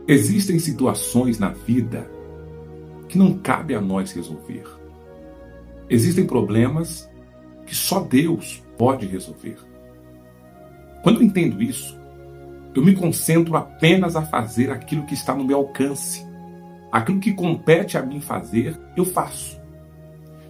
Existem situações na vida que não cabe a nós resolver. Existem problemas que só Deus pode resolver. Quando eu entendo isso, eu me concentro apenas a fazer aquilo que está no meu alcance. Aquilo que compete a mim fazer, eu faço.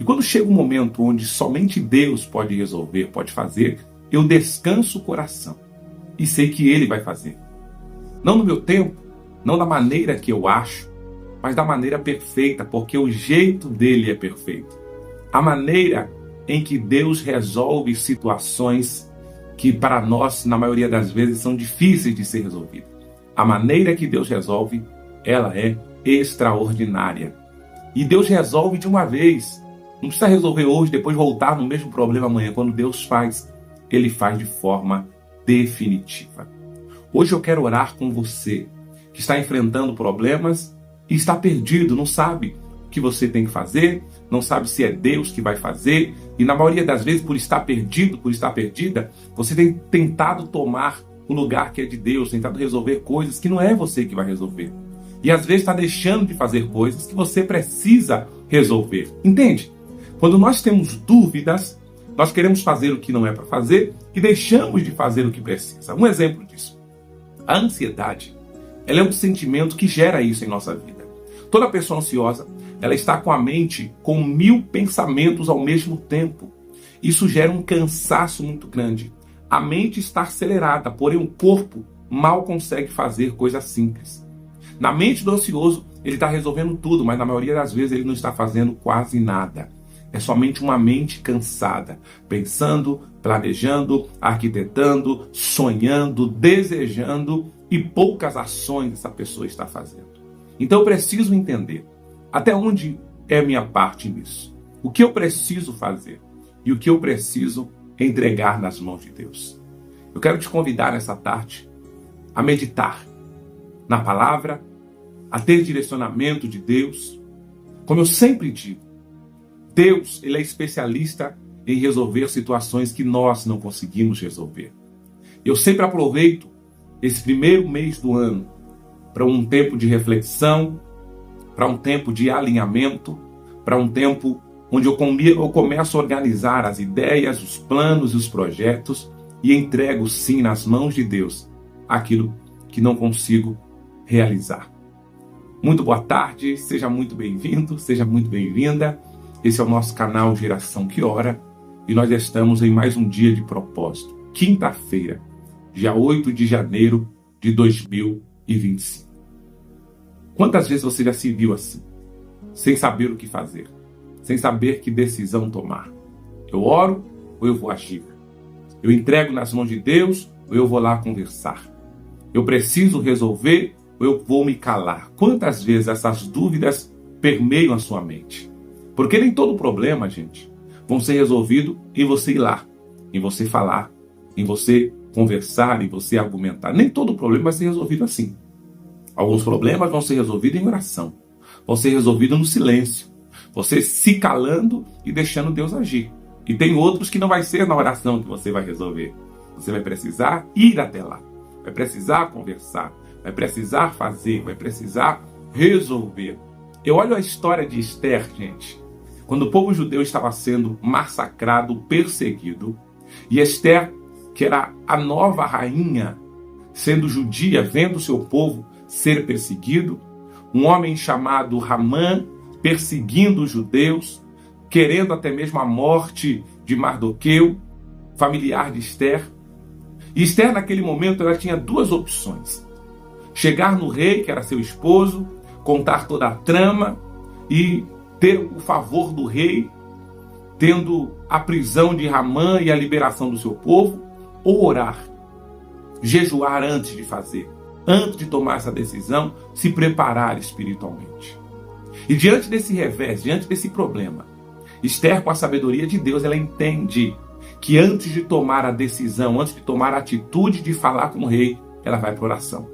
E quando chega um momento onde somente Deus pode resolver, pode fazer, eu descanso o coração e sei que Ele vai fazer. Não no meu tempo, não da maneira que eu acho, mas da maneira perfeita, porque o jeito dele é perfeito. A maneira em que Deus resolve situações que para nós, na maioria das vezes, são difíceis de ser resolvidas. A maneira que Deus resolve, ela é extraordinária. E Deus resolve de uma vez. Não precisa resolver hoje, depois voltar no mesmo problema amanhã. Quando Deus faz, Ele faz de forma definitiva. Hoje eu quero orar com você que está enfrentando problemas e está perdido, não sabe o que você tem que fazer, não sabe se é Deus que vai fazer, e na maioria das vezes, por estar perdido, por estar perdida, você tem tentado tomar o lugar que é de Deus, tentado resolver coisas que não é você que vai resolver. E às vezes está deixando de fazer coisas que você precisa resolver. Entende? Quando nós temos dúvidas, nós queremos fazer o que não é para fazer e deixamos de fazer o que precisa. Um exemplo disso. A ansiedade, ela é um sentimento que gera isso em nossa vida. Toda pessoa ansiosa, ela está com a mente com 1000 pensamentos ao mesmo tempo. Isso gera um cansaço muito grande. A mente está acelerada, porém o corpo mal consegue fazer coisas simples. Na mente do ansioso, ele está resolvendo tudo, mas na maioria das vezes ele não está fazendo quase nada. É somente uma mente cansada, pensando, planejando, arquitetando, sonhando, desejando, e poucas ações essa pessoa está fazendo. Então eu preciso entender até onde é a minha parte nisso. O que eu preciso fazer e o que eu preciso entregar nas mãos de Deus. Eu quero te convidar nessa tarde a meditar na palavra, a ter direcionamento de Deus. Como eu sempre digo, Deus, Ele é especialista em resolver situações que nós não conseguimos resolver. Eu sempre aproveito esse primeiro mês do ano para um tempo de reflexão, para um tempo de alinhamento, para um tempo onde eu começo a organizar as ideias, os planos e os projetos e entrego sim nas mãos de Deus aquilo que não consigo realizar. Muito boa tarde, seja muito bem-vindo, seja muito bem-vinda. Esse é o nosso canal Geração que Ora e nós estamos em mais um dia de propósito, quinta-feira, dia 8 de janeiro de 2025. Quantas vezes você já se viu assim, sem saber o que fazer, sem saber que decisão tomar? Eu oro ou eu vou agir? Eu entrego nas mãos de Deus ou eu vou lá conversar? Eu preciso resolver ou eu vou me calar? Quantas vezes essas dúvidas permeiam a sua mente? Porque nem todo problema, gente, vão ser resolvidos em você ir lá, em você falar, em você conversar, em você argumentar. Nem todo problema vai ser resolvido assim. Alguns problemas vão ser resolvidos em oração, vão ser resolvidos no silêncio, você se calando e deixando Deus agir. E tem outros que não vai ser na oração que você vai resolver. Você vai precisar ir até lá, vai precisar conversar, vai precisar fazer, vai precisar resolver. Eu olho a história de Esther, gente. Quando o povo judeu estava sendo massacrado, perseguido, e Esther, que era a nova rainha, sendo judia, vendo seu povo ser perseguido, um homem chamado Amã perseguindo os judeus, querendo até mesmo a morte de Mardoqueu, familiar de Esther. E Esther, naquele momento, ela tinha duas opções: chegar no rei, que era seu esposo, contar toda a trama e ter o favor do rei, tendo a prisão de Amã e a liberação do seu povo, ou orar, jejuar antes de fazer, antes de tomar essa decisão, se preparar espiritualmente. E diante desse revés, diante desse problema, Esther, com a sabedoria de Deus, ela entende que antes de tomar a decisão, antes de tomar a atitude de falar com o rei, ela vai para a oração,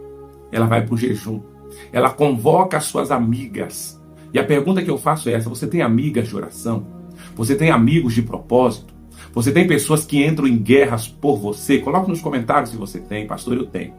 ela vai para o jejum, ela convoca as suas amigas. E a pergunta que eu faço é essa: você tem amigas de oração? Você tem amigos de propósito? Você tem pessoas que entram em guerras por você? Coloque nos comentários se você tem. Pastor, eu tenho.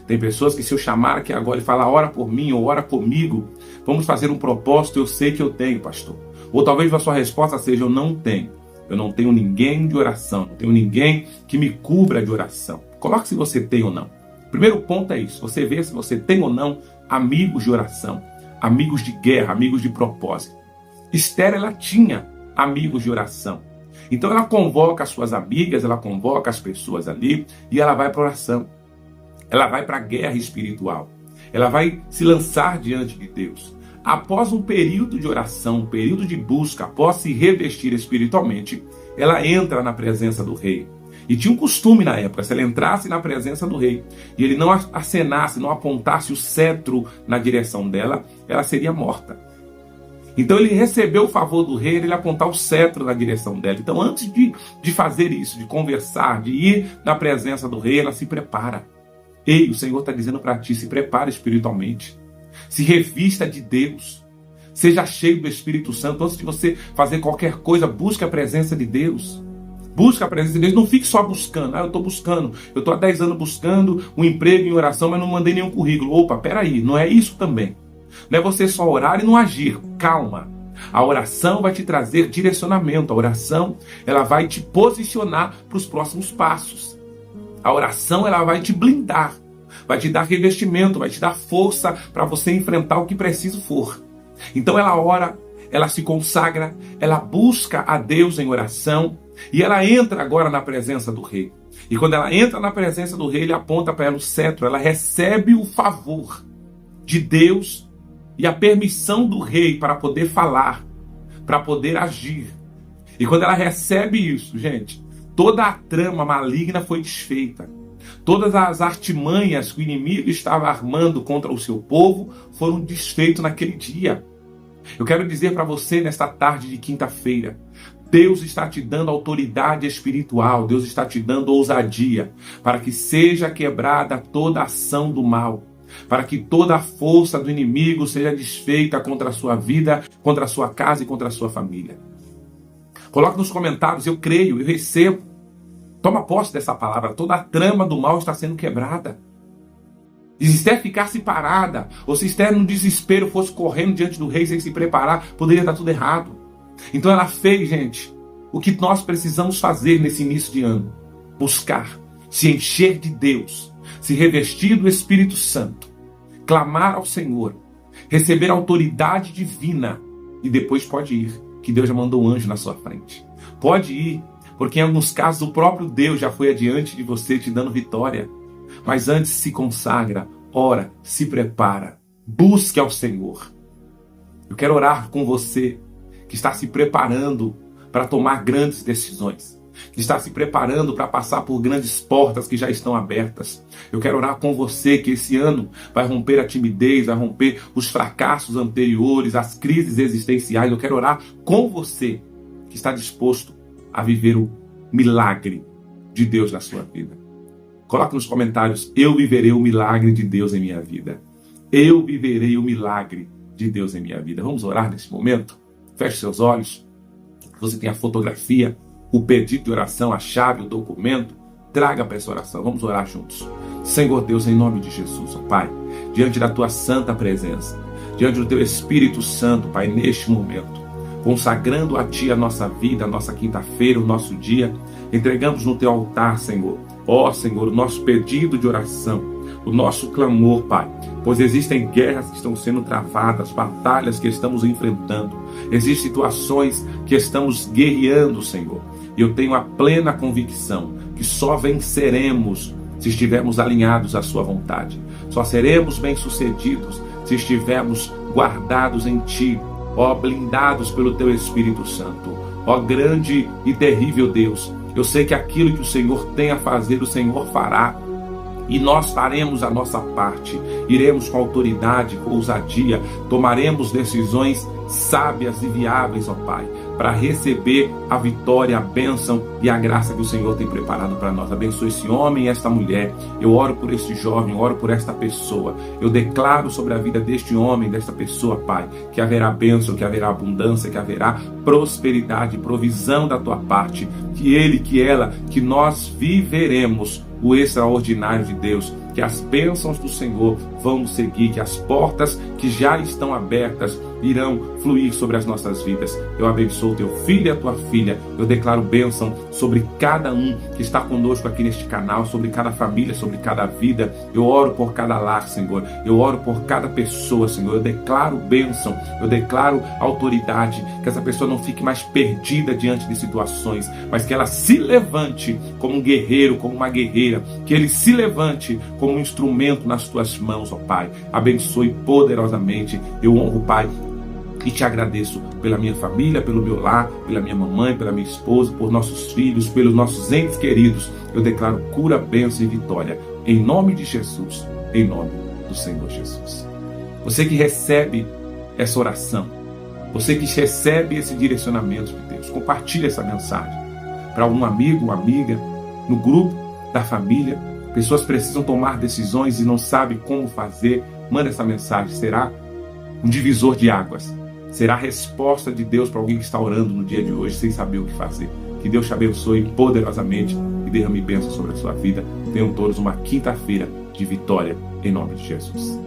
Tem pessoas que se eu chamar aqui agora e falar, ora por mim ou ora comigo, vamos fazer um propósito, eu sei que eu tenho, pastor. Ou talvez a sua resposta seja, eu não tenho. Eu não tenho ninguém de oração, não tenho ninguém que me cubra de oração. Coloque se você tem ou não. Primeiro ponto é isso, você vê se você tem ou não amigos de oração, amigos de guerra, amigos de propósito. Esther, ela tinha amigos de oração. Então ela convoca as suas amigas, ela convoca as pessoas ali e ela vai para a oração. Ela vai para a guerra espiritual. Ela vai se lançar diante de Deus. Após um período de oração, um período de busca, após se revestir espiritualmente, ela entra na presença do rei. E tinha um costume na época, se ela entrasse na presença do rei e ele não acenasse, não apontasse o cetro na direção dela, ela seria morta. Então ele recebeu o favor do rei, ele apontar o cetro na direção dela. Então antes de fazer isso, de conversar, de ir na presença do rei, ela se prepara. Ei, o Senhor está dizendo para ti, se prepara espiritualmente. Se revista de Deus. Seja cheio do Espírito Santo. Antes de você fazer qualquer coisa, busque a presença de Deus. Busque a presença de Deus. Não fique só buscando. Eu estou buscando. Eu estou há 10 anos buscando um emprego em oração, mas não mandei nenhum currículo. Opa, peraí. Não é isso também. Não é você só orar e não agir. Calma. A oração vai te trazer direcionamento. A oração, ela vai te posicionar para os próximos passos. A oração, ela vai te blindar. Vai te dar revestimento, vai te dar força para você enfrentar o que preciso for. Então ela ora, ela se consagra, ela busca a Deus em oração e ela entra agora na presença do rei. E quando ela entra na presença do rei, ele aponta para ela o cetro, ela recebe o favor de Deus e a permissão do rei para poder falar, para poder agir. E quando ela recebe isso, gente, toda a trama maligna foi desfeita. Todas as artimanhas que o inimigo estava armando contra o seu povo foram desfeitas naquele dia. Eu quero dizer para você nesta tarde de quinta-feira, Deus está te dando autoridade espiritual, Deus está te dando ousadia para que seja quebrada toda a ação do mal, para que toda a força do inimigo seja desfeita contra a sua vida, contra a sua casa e contra a sua família. Coloque nos comentários, eu creio, eu recebo. Toma posse dessa palavra. Toda a trama do mal está sendo quebrada. E se Esther ficasse parada, ou se Esther no desespero fosse correndo diante do rei sem se preparar, poderia dar tudo errado. Então ela fez, gente, o que nós precisamos fazer nesse início de ano. Buscar, se encher de Deus, se revestir do Espírito Santo, clamar ao Senhor, receber autoridade divina e depois pode ir, que Deus já mandou um anjo na sua frente. Pode ir. Porque em alguns casos o próprio Deus já foi adiante de você te dando vitória. Mas antes se consagra, ora, se prepara, busque ao Senhor. Eu quero orar com você que está se preparando para tomar grandes decisões. Que está se preparando para passar por grandes portas que já estão abertas. Eu quero orar com você que esse ano vai romper a timidez, vai romper os fracassos anteriores, as crises existenciais. Eu quero orar com você que está disposto a viver o milagre de Deus na sua vida. Coloque nos comentários, eu viverei o milagre de Deus em minha vida. Eu viverei o milagre de Deus em minha vida. Vamos orar nesse momento? Feche seus olhos. Você tem a fotografia, o pedido de oração, a chave, o documento. Traga para essa oração. Vamos orar juntos. Senhor Deus, em nome de Jesus, ó Pai, diante da tua santa presença, diante do teu Espírito Santo, Pai, neste momento, consagrando a Ti a nossa vida, a nossa quinta-feira, o nosso dia, entregamos no Teu altar, Senhor. Ó Senhor, o nosso pedido de oração, o nosso clamor, Pai, pois existem guerras que estão sendo travadas, batalhas que estamos enfrentando, existem situações que estamos guerreando, Senhor. E eu tenho a plena convicção que só venceremos se estivermos alinhados à Sua vontade. Só seremos bem-sucedidos se estivermos guardados em Ti, ó, blindados pelo Teu Espírito Santo. Ó grande e terrível Deus, eu sei que aquilo que o Senhor tem a fazer, o Senhor fará. E nós faremos a nossa parte, iremos com autoridade, com ousadia, tomaremos decisões sábias e viáveis, ó Pai, para receber a vitória, a bênção e a graça que o Senhor tem preparado para nós. Abençoe esse homem e esta mulher. Eu oro por este jovem, eu oro por esta pessoa. Eu declaro sobre a vida deste homem, desta pessoa, Pai, que haverá bênção, que haverá abundância, que haverá prosperidade, provisão da Tua parte, que ele, que ela, que nós viveremos o extraordinário de Deus, que as bênçãos do Senhor vão nos seguir, que as portas que já estão abertas irão fluir sobre as nossas vidas. Eu abençoo teu filho e a tua filha. Eu declaro bênção sobre cada um que está conosco aqui neste canal, sobre cada família, sobre cada vida. Eu oro por cada lar, Senhor. Eu oro por cada pessoa, Senhor. Eu declaro bênção, eu declaro autoridade, que essa pessoa não fique mais perdida diante de situações, mas que ela se levante como um guerreiro, como uma guerreira, que ele se levante como um instrumento nas tuas mãos, ó Pai. Abençoe poderosamente. Eu honro, Pai, e te agradeço pela minha família, pelo meu lar, pela minha mamãe, pela minha esposa, por nossos filhos, pelos nossos entes queridos. Eu declaro cura, bênção e vitória. Em nome de Jesus, em nome do Senhor Jesus. Você que recebe essa oração, você que recebe esse direcionamento de Deus, compartilhe essa mensagem para algum amigo, uma amiga, no grupo da família. Pessoas precisam tomar decisões e não sabem como fazer. Manda essa mensagem. Será um divisor de águas. Será a resposta de Deus para alguém que está orando no dia de hoje sem saber o que fazer. Que Deus te abençoe poderosamente e derrame bênção sobre a sua vida. Tenham todos uma quinta-feira de vitória em nome de Jesus.